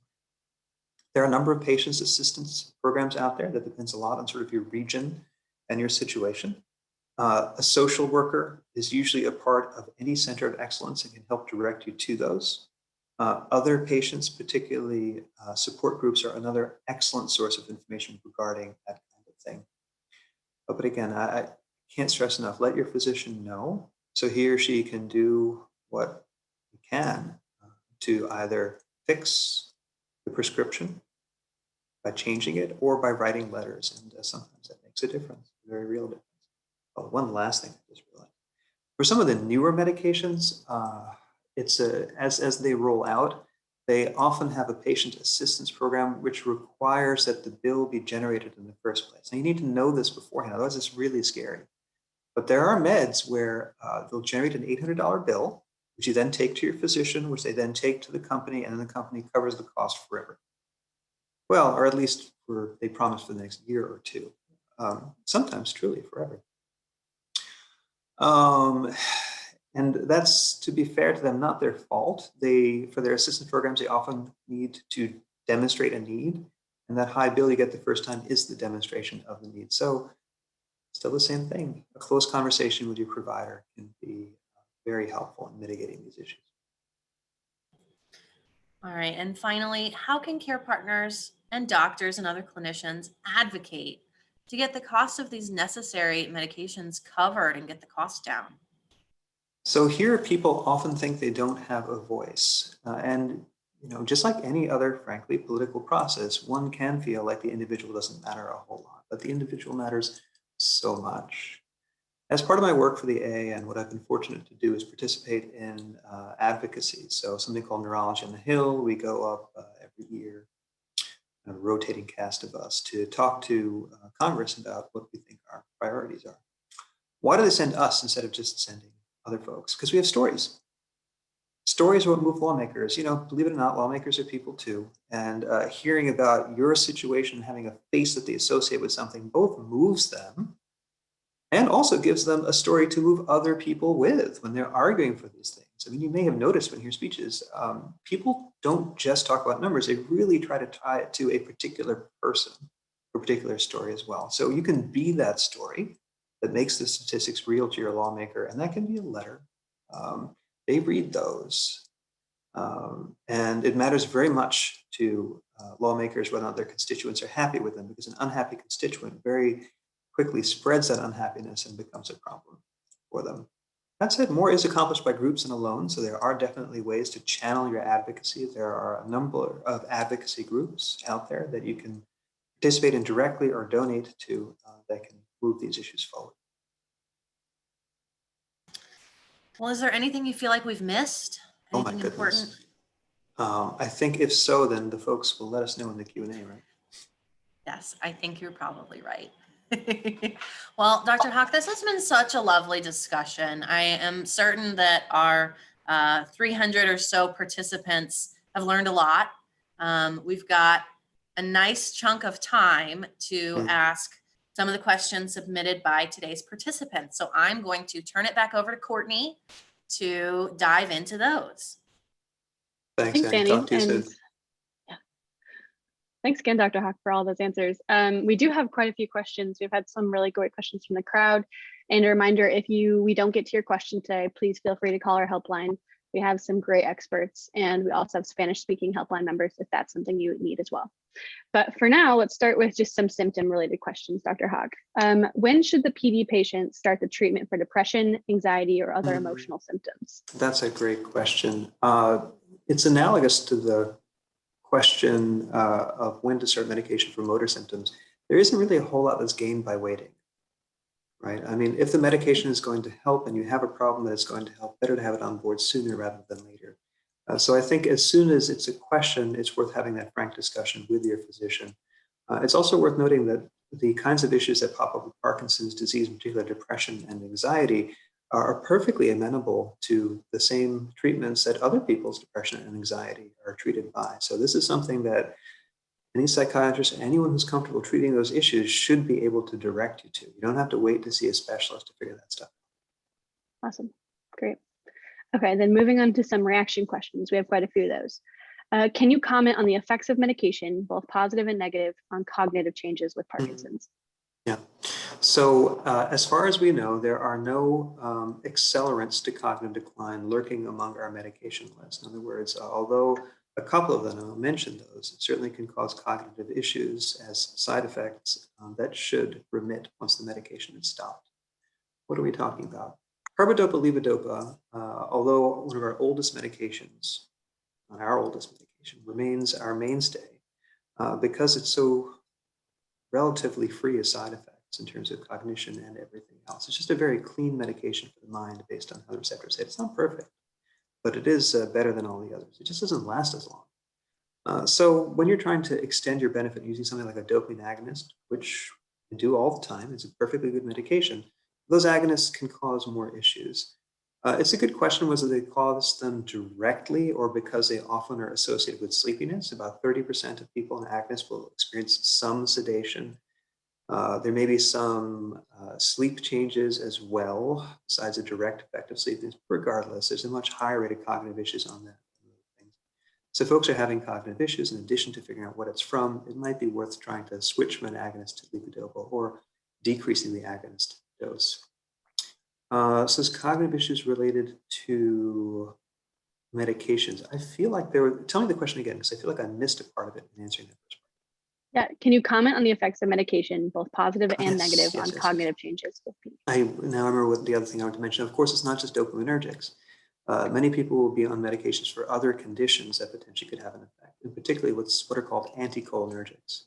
There are a number of patients assistance programs out there that depends a lot on sort of your region and your situation. A social worker is usually a part of any center of excellence and can help direct you to those. Other patients, particularly support groups, are another excellent source of information regarding that kind of thing. But again, I can't stress enough, let your physician know so he or she can do what he can to either fix the prescription by changing it or by writing letters. And sometimes that makes a difference, a very real difference. Oh, one last thing I just realized. For some of the newer medications, as they roll out, they often have a patient assistance program which requires that the bill be generated in the first place. Now, you need to know this beforehand, otherwise it's really scary. But there are meds where they'll generate an $800 bill, which you then take to your physician, which they then take to the company, and then the company covers the cost forever. Well, or at least they promise for the next year or two, sometimes truly forever. And that's, to be fair to them, not their fault. For their assistance programs, they often need to demonstrate a need, and that high bill you get the first time is the demonstration of the need. So still the same thing. A close conversation with your provider can be very helpful in mitigating these issues. All right. And finally, how can care partners and doctors and other clinicians advocate to get the cost of these necessary medications covered and get the cost down? So here, people often think they don't have a voice. And just like any other, frankly, political process, one can feel like the individual doesn't matter a whole lot, but the individual matters so much. As part of my work for the AAN, what I've been fortunate to do is participate in advocacy. So something called Neurology on the Hill. We go up every year, a rotating cast of us, to talk to Congress about what we think our priorities are. Why do they send us instead of just sending other folks? Because we have stories. Stories are what move lawmakers. Believe it or not, lawmakers are people too. And hearing about your situation, having a face that they associate with something, both moves them and also gives them a story to move other people with when they're arguing for these things. I mean, you may have noticed when you hear speeches, people don't just talk about numbers. They really try to tie it to a particular person, a particular story as well. So you can be that story that makes the statistics real to your lawmaker, and that can be a letter. They read those. And it matters very much to lawmakers whether or not their constituents are happy with them, because an unhappy constituent very quickly spreads that unhappiness and becomes a problem for them. That said, more is accomplished by groups than alone, so there are definitely ways to channel your advocacy. There are a number of advocacy groups out there that you can participate in directly or donate to that can move these issues forward. Well, is there anything you feel like we've missed? Oh my Anything goodness. important? I think if so, then the folks will let us know in the Q&A, right? Yes, I think you're probably right. Well, Dr. Haq, this has been such a lovely discussion. I am certain that our 300 or so participants have learned a lot. We've got a nice chunk of time to ask some of the questions submitted by today's participants. So I'm going to turn it back over to Courtney to dive into those. Thanks, Annie. Talk to you soon. Thanks again, Dr. Haq, for all those answers. We do have quite a few questions. We've had some really great questions from the crowd. And a reminder, if we don't get to your question today, please feel free to call our helpline. We have some great experts, and we also have Spanish-speaking helpline members if that's something you need as well. But for now, let's start with just some symptom-related questions, Dr. Haq. When should the PD patient start the treatment for depression, anxiety, or other emotional symptoms? That's a great question. It's analogous to the question of when to start medication for motor symptoms. There isn't really a whole lot that's gained by waiting, right? I mean, if the medication is going to help and you have a problem that it's going to help, better to have it on board sooner rather than later. So I think as soon as it's a question, it's worth having that frank discussion with your physician. It's also worth noting that the kinds of issues that pop up with Parkinson's disease, in particular depression and anxiety, are perfectly amenable to the same treatments that other people's depression and anxiety are treated by. So this is something that any psychiatrist, anyone who's comfortable treating those issues should be able to direct you to. You don't have to wait to see a specialist to figure that stuff out. Awesome, great. Okay, then moving on to some reaction questions. We have quite a few of those. Can you comment on the effects of medication, both positive and negative, on cognitive changes with Parkinson's? Yeah. So as far as we know, there are no accelerants to cognitive decline lurking among our medication list. In other words, although a couple of them, I'll mention those, certainly can cause cognitive issues as side effects that should remit once the medication is stopped. What are we talking about? Carbidopa levodopa, although one of our oldest medications, remains our mainstay because it's so relatively free of side effects in terms of cognition and everything else. It's just a very clean medication for the mind based on how the receptors hit. It's not perfect, but it is better than all the others. It just doesn't last as long. So when you're trying to extend your benefit using something like a dopamine agonist, which you do all the time, it's a perfectly good medication, those agonists can cause more issues. It's a good question whether they cause them directly or because they often are associated with sleepiness. About 30% of people on agonists will experience some sedation. There may be some sleep changes as well, besides a direct effect of sleepiness. Regardless, there's a much higher rate of cognitive issues on that. So if folks are having cognitive issues, in addition to figuring out what it's from, it might be worth trying to switch from an agonist to levodopa or decreasing the agonist dose. So there's cognitive issues related to medications. I feel like tell me the question again, because I feel like I missed a part of it in answering that first Yeah, can you comment on the effects of medication, both positive and Yes, negative, yes, on yes, cognitive changes with people? I now remember what the other thing I wanted to mention. Of course, it's not just dopaminergics. Many people will be on medications for other conditions that potentially could have an effect, and particularly what are called anticholinergics.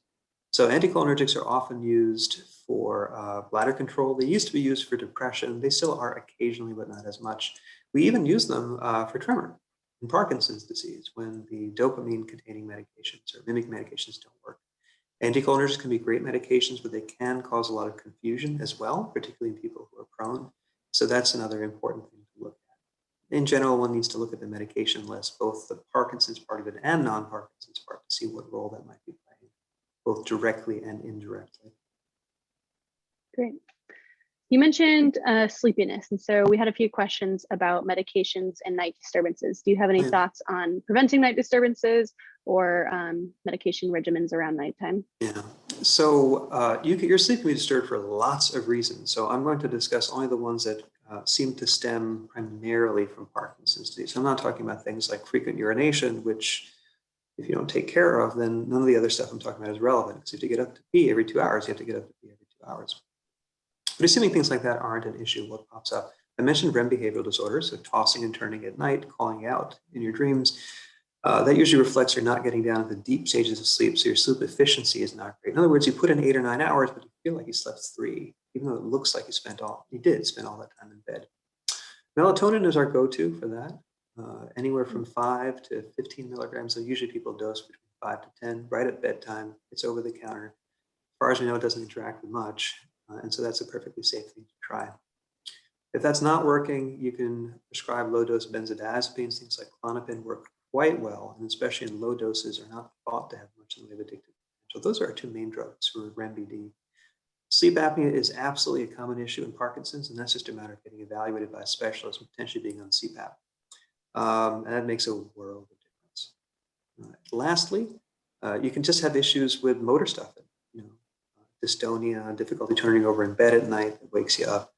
So anticholinergics are often used for bladder control. They used to be used for depression. They still are occasionally, but not as much. We even use them for tremor in Parkinson's disease when the dopamine-containing medications or mimic medications don't work. Anticholinergics can be great medications, but they can cause a lot of confusion as well, particularly in people who are prone. So that's another important thing to look at. In general, one needs to look at the medication list, both the Parkinson's part of it and non-Parkinson's part, to see what role that might be playing, both directly and indirectly. Great. You mentioned sleepiness, and so we had a few questions about medications and night disturbances. Do you have any thoughts on preventing night disturbances or medication regimens around nighttime? Yeah, so your sleep can be disturbed for lots of reasons. So I'm going to discuss only the ones that seem to stem primarily from Parkinson's disease. I'm not talking about things like frequent urination, which if you don't take care of, then none of the other stuff I'm talking about is relevant. Because if you get up to pee every 2 hours, you have to get up to pee every 2 hours. But assuming things like that aren't an issue, what pops up? I mentioned REM behavioral disorders, so tossing and turning at night, calling out in your dreams. That usually reflects you're not getting down to the deep stages of sleep, so your sleep efficiency is not great. In other words, you put in 8 or 9 hours, but you feel like you slept 3, even though it looks like you did spend all that time in bed. Melatonin is our go-to for that. Anywhere from 5 to 15 milligrams. So usually people dose between 5 to 10 right at bedtime. It's over the counter. As far as we know, it doesn't interact with much. And so that's a perfectly safe thing to try. If that's not working, you can prescribe low-dose benzodiazepines. Things like Klonopin work quite well, and especially in low doses are not thought to have much in the way of addictive potential. Those are our 2 main drugs for REM-BD. Sleep apnea is absolutely a common issue in Parkinson's, and that's just a matter of getting evaluated by a specialist and potentially being on CPAP. And that makes a world of difference. Lastly, you can just have issues with motor stuff, dystonia, difficulty turning over in bed at night that wakes you up.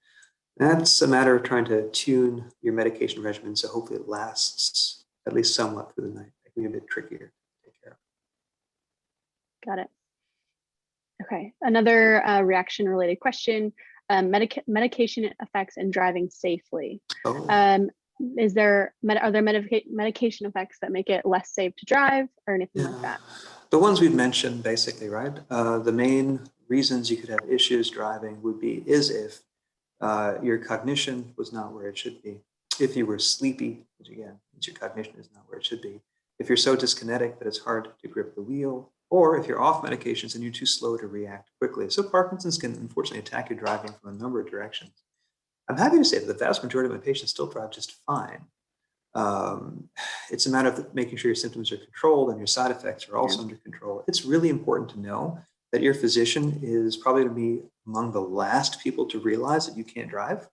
That's a matter of trying to tune your medication regimen so hopefully it lasts at least somewhat through the night. It can be a bit trickier to take care of. Got it. Okay, another reaction-related question: medication effects and driving safely. Oh. Are there medication effects that make it less safe to drive or anything like that? The ones we've mentioned, basically, right? The main reasons you could have issues driving would be if your cognition was not where it should be. If you were sleepy, which again means your cognition is not where it should be. If you're so dyskinetic that it's hard to grip the wheel, or if you're off medications and you're too slow to react quickly. So Parkinson's can unfortunately attack your driving from a number of directions. I'm happy to say that the vast majority of my patients still drive just fine. It's a matter of making sure your symptoms are controlled and your side effects are also under control. It's really important to know that your physician is probably going to be among the last people to realize that you can't drive,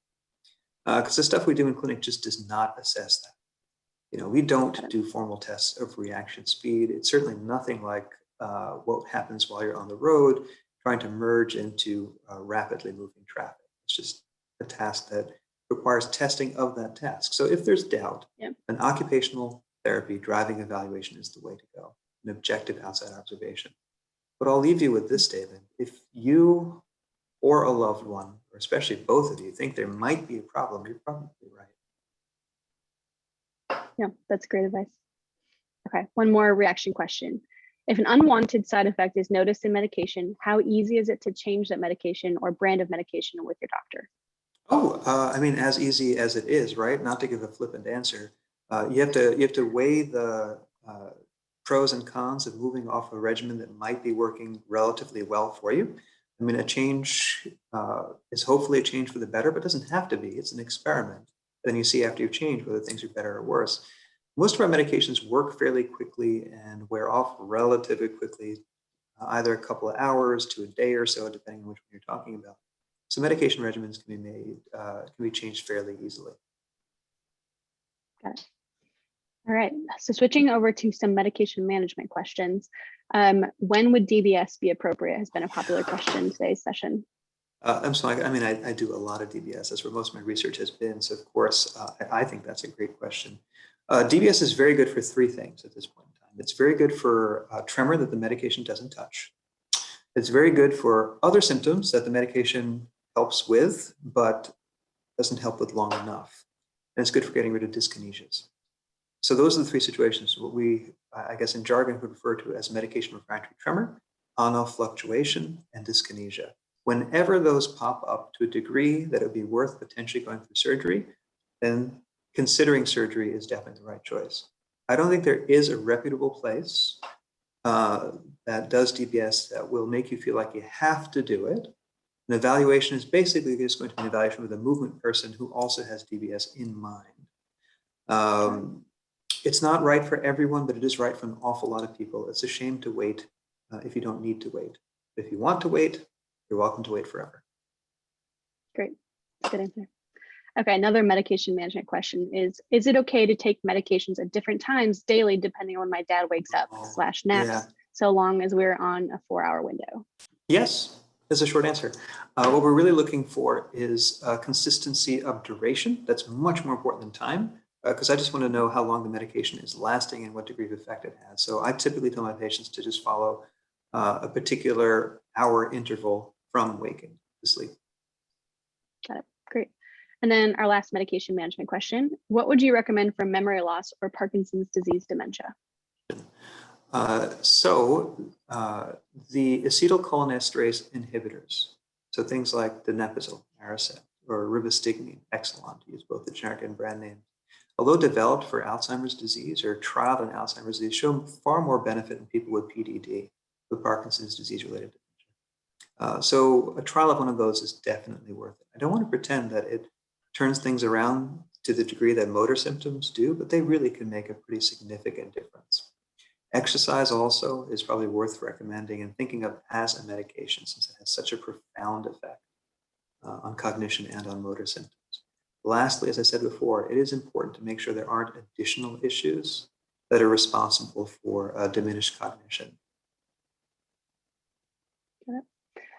because the stuff we do in clinic just does not assess that. We don't do formal tests of reaction speed. It's certainly nothing like what happens while you're on the road trying to merge into rapidly moving traffic. It's just a task that requires testing of that task. So if there's doubt, an occupational therapy driving evaluation is the way to go, an objective outside observation. But I'll leave you with this statement. If you or a loved one, or especially both of you, think there might be a problem, you're probably right. Yeah, that's great advice. Okay, one more reaction question. If an unwanted side effect is noticed in medication, how easy is it to change that medication or brand of medication with your doctor? As easy as it is, right? Not to give a flippant answer. You have to weigh the pros and cons of moving off a regimen that might be working relatively well for you. I mean, a change is hopefully a change for the better, but doesn't have to be. It's an experiment. Then you see after you've changed whether things are better or worse. Most of our medications work fairly quickly and wear off relatively quickly, either a couple of hours to a day or so, depending on which one you're talking about. So medication regimens can be made, can be changed fairly easily. Got it. All right, so switching over to some medication management questions. When would DBS be appropriate has been a popular question in today's session. I'm sorry, I mean, I do a lot of DBS. That's where most of my research has been. So of course, I think that's a great question. DBS is very good for three things at this point in time. It's very good for tremor that the medication doesn't touch. It's very good for other symptoms that the medication helps with, but doesn't help with long enough. And it's good for getting rid of dyskinesias. So those are the three situations, what we, I guess in jargon, would refer to as medication refractory tremor, on-off fluctuation, and dyskinesia. Whenever those pop up to a degree that it would be worth potentially going through surgery, then considering surgery is definitely the right choice. I don't think there is a reputable place that does DBS that will make you feel like you have to do it. An evaluation is basically just going to be an evaluation with a movement person who also has DBS in mind. It's not right for everyone, but it is right for an awful lot of people. It's a shame to wait if you don't need to wait. If you want to wait, you're welcome to wait forever. Great, good answer. Okay, another medication management question is it okay to take medications at different times daily, depending on when my dad wakes up / naps, Yeah. so long as we're on a 4-hour window? Yes, is a short answer. What we're really looking for is consistency of duration. That's much more important than time, because I just want to know how long the medication is lasting and what degree of effect it has. So I typically tell my patients to just follow a particular hour interval from waking to sleep. Got it, great. And then our last medication management question, what would you recommend for memory loss or Parkinson's disease dementia? The acetylcholinesterase inhibitors, so things like donepezil, Aricept, or rivastigmine, Exelon, to use both the generic and brand names, although developed for Alzheimer's disease or trialed in Alzheimer's disease, show far more benefit in people with PDD, with Parkinson's disease-related dementia. So a trial of one of those is definitely worth it. I don't want to pretend that it turns things around to the degree that motor symptoms do, but they really can make a pretty significant difference. Exercise also is probably worth recommending and thinking of as a medication, since it has such a profound effect on cognition and on motor symptoms. Lastly, as I said before, it is important to make sure there aren't additional issues that are responsible for diminished cognition.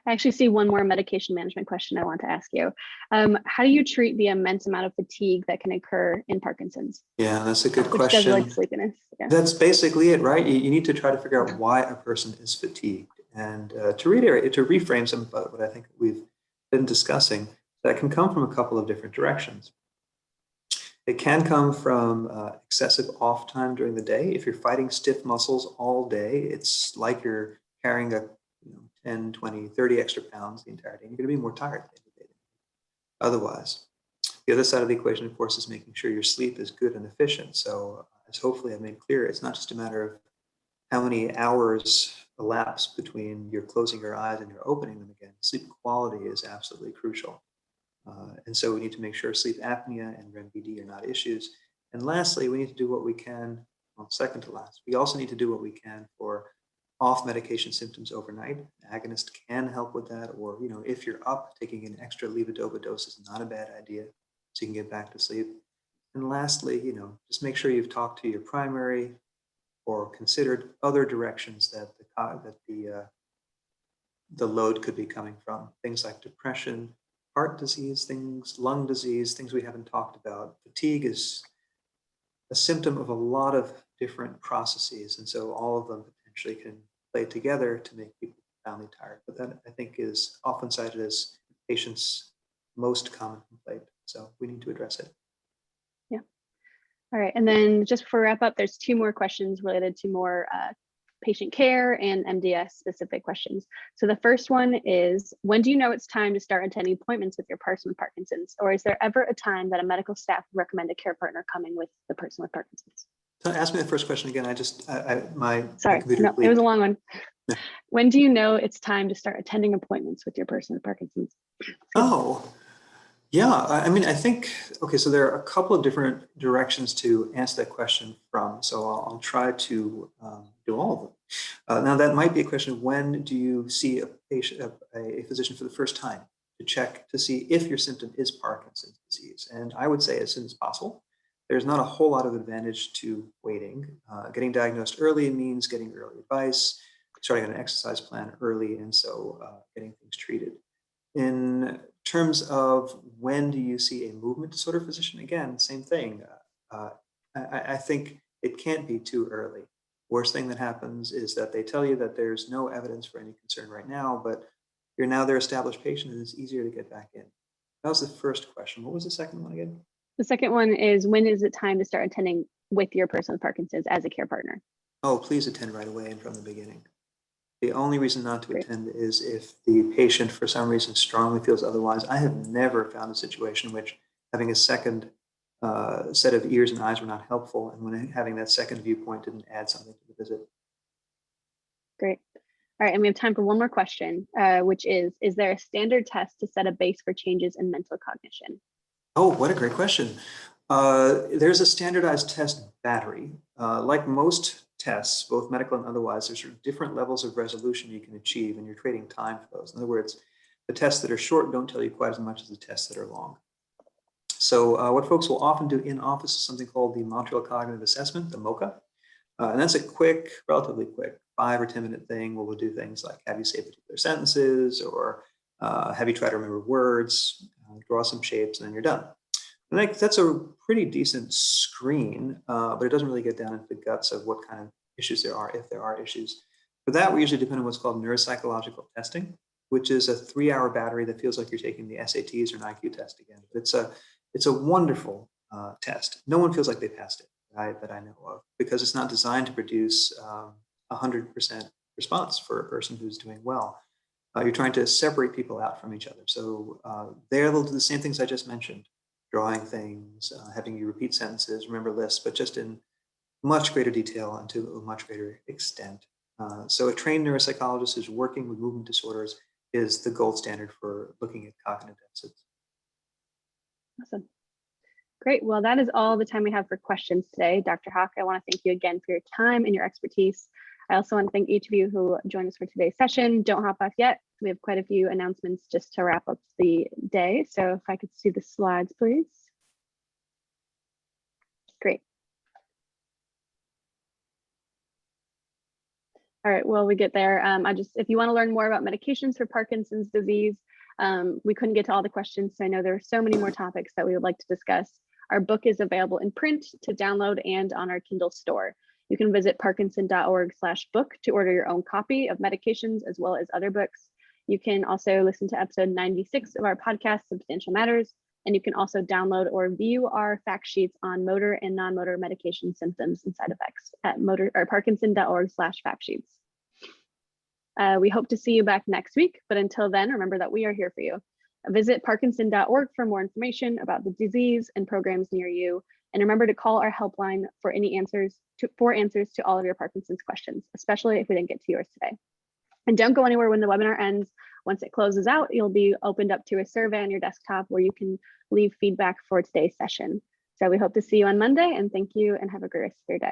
I actually see one more medication management question I want to ask you. How do you treat the immense amount of fatigue that can occur in Parkinson's? Yeah, that's a good Which question. does like sleepiness. Yeah. That's basically it, right? You need to try to figure out why a person is fatigued. And to reiterate, to reframe some of what I think we've been discussing, that can come from a couple of different directions. It can come from excessive off time during the day. If you're fighting stiff muscles all day, it's like you're carrying a 10, 20, 30 extra pounds the entire day. You're going to be more tired otherwise. The other side of the equation, of course, is making sure your sleep is good and efficient. So as hopefully I've made clear, it's not just a matter of how many hours elapse between you're closing your eyes and you're opening them again. Sleep quality is absolutely crucial. And so we need to make sure sleep apnea and REM-PD are not issues. And lastly, we need to do what we can, well, second to last, we also need to do what we can for off medication symptoms overnight. An agonist can help with that, or if you're up, taking an extra levodopa dose is not a bad idea, so you can get back to sleep. And lastly, just make sure you've talked to your primary or considered other directions that the load could be coming from. Things like depression, heart disease, lung disease, things we haven't talked about. Fatigue is a symptom of a lot of different processes, and so all of them potentially can play together to make people profoundly tired. But that, I think, is often cited as patients' most common complaint. So we need to address it. Yeah. All right. And then just before we wrap up, there's 2 more questions related to more patient care and MDS specific questions. So the first one is, when do you know it's time to start attending appointments with your person with Parkinson's? Or is there ever a time that a medical staff would recommend a care partner coming with the person with Parkinson's? So ask me the first question again. My Sorry, computer no, it was a bleeped. long one. Yeah. When do you know it's time to start attending appointments with your person with Parkinson's? Oh, yeah. I mean, I think, okay, so there are a couple of different directions to answer that question from. So I'll try to do all of them. Now, that might be a question of when do you see a patient, a physician for the first time to check to see if your symptom is Parkinson's disease. And I would say as soon as possible. There's not a whole lot of advantage to waiting. Getting diagnosed early means getting early advice, starting an exercise plan early, and so getting things treated. In terms of when do you see a movement disorder physician, again, same thing. I think it can't be too early. Worst thing that happens is that they tell you that there's no evidence for any concern right now, but you're now their established patient and it's easier to get back in. That was the first question. What was the second one again? The second one is, when is it time to start attending with your person with Parkinson's as a care partner? Oh, please attend right away and from the beginning. The only reason not to Great. attend is if the patient, for some reason, strongly feels otherwise. I have never found a situation in which having a second set of ears and eyes were not helpful, and when having that second viewpoint didn't add something to the visit. Great. All right, and we have time for one more question, which is there a standard test to set a base for changes in mental cognition? Oh, what a great question. There's a standardized test battery. Like most tests, both medical and otherwise, there's sort of different levels of resolution you can achieve, and you're trading time for those. In other words, the tests that are short don't tell you quite as much as the tests that are long. So what folks will often do in office is something called the Montreal Cognitive Assessment, the MOCA. And that's a quick, relatively quick, 5 or 10 minute thing where we'll do things like have you say particular sentences, or have you try to remember words, draw some shapes, and then you're done. And that's a pretty decent screen, but it doesn't really get down into the guts of what kind of issues there are, if there are issues. For that, we usually depend on what's called neuropsychological testing, which is a 3-hour battery that feels like you're taking the SATs or an IQ test again. But it's a wonderful test. No one feels like they passed it that I know of, because it's not designed to produce 100% response for a person who's doing well. You're trying to separate people out from each other. So there they'll do the same things I just mentioned. Drawing things, having you repeat sentences, remember lists, but just in much greater detail and to a much greater extent. So a trained neuropsychologist who's working with movement disorders is the gold standard for looking at cognitive deficits. Awesome. Great. Well, that is all the time we have for questions today. Dr. Haq, I want to thank you again for your time and your expertise. I also want to thank each of you who joined us for today's session. Don't hop off yet. We have quite a few announcements just to wrap up the day. So if I could see the slides, please. Great. All right, well, we get there. If you want to learn more about medications for Parkinson's disease, we couldn't get to all the questions, so I know there are so many more topics that we would like to discuss. Our book is available in print to download and on our Kindle store. You can visit parkinson.org/book to order your own copy of medications as well as other books. You can also listen to episode 96 of our podcast, Substantial Matters, and you can also download or view our fact sheets on motor and non-motor medication symptoms and side effects at parkinson.org/fact sheets. We hope to see you back next week, but until then, remember that we are here for you. Visit parkinson.org for more information about the disease and programs near you. And remember to call our helpline for any answers to all of your Parkinson's questions, especially if we didn't get to yours today. And don't go anywhere when the webinar ends. Once it closes out, you'll be opened up to a survey on your desktop where you can leave feedback for today's session. So we hope to see you on Monday, and thank you and have a great rest of your day.